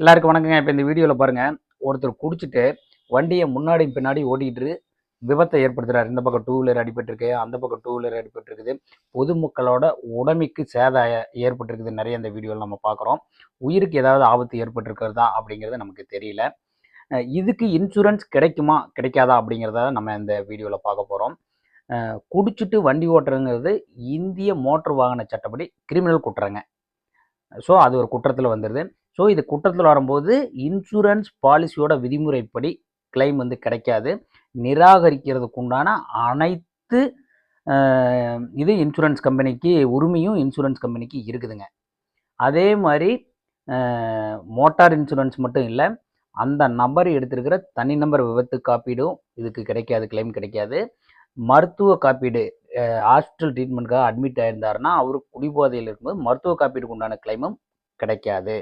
எல்லாருக்கும் வணக்கங்க. இப்போ இந்த வீடியோவில் பாருங்கள், ஒருத்தர் குடிச்சிட்டு வண்டியை முன்னாடி பின்னாடி ஓட்டிகிட்டு விபத்தை ஏற்படுத்துகிறார். இந்த பக்கம் டூ வீலர் அடிபட்டிருக்கு, அந்த பக்கம் டூ வீலர் அடிபட்டிருக்குது. பொதுமக்களோட உடமைக்கு சேதம் ஏற்பட்டிருக்குது. நிறைய இந்த வீடியோவில் நம்ம பார்க்குறோம். உயிருக்கு ஏதாவது ஆபத்து ஏற்பட்டிருக்கிறதா அப்படிங்கிறது நமக்கு தெரியல. இதுக்கு இன்சூரன்ஸ் கிடைக்குமா கிடைக்காதா அப்படிங்கிறத நம்ம இந்த வீடியோவில் பார்க்க போகிறோம். குடிச்சிட்டு வண்டி ஓட்டுறதுங்கிறது இந்திய மோட்டார் வாகன சட்டப்படி கிரிமினல் குற்றங்க. ஸோ அது ஒரு குற்றத்தில் வந்துடுது. ஸோ இது குற்றத்தில் வரும்போது இன்சூரன்ஸ் பாலிசியோட விதிமுறைப்படி கிளைம் வந்து கிடைக்காது. நிராகரிக்கிறதுக்கு உண்டான அனைத்து இது இன்சூரன்ஸ் கம்பெனிக்கு உரிமையும் இன்சூரன்ஸ் கம்பெனிக்கு இருக்குதுங்க. அதே மாதிரி மோட்டார் இன்சூரன்ஸ் மட்டும் இல்லை, அந்த நபர் எடுத்திருக்கிற தனி நம்பர் விபத்து காப்பீடும் இதுக்கு கிடைக்காது, கிளைம் கிடைக்காது. மருத்துவ காப்பீடு, ஹாஸ்பிட்டல் ட்ரீட்மெண்ட்காக அட்மிட் ஆயிருந்தாருன்னா அவரு குடிபோதையில் இருக்கும்போது மருத்துவ காப்பீடுக்கு உண்டான கிளைமும் கிடைக்காது.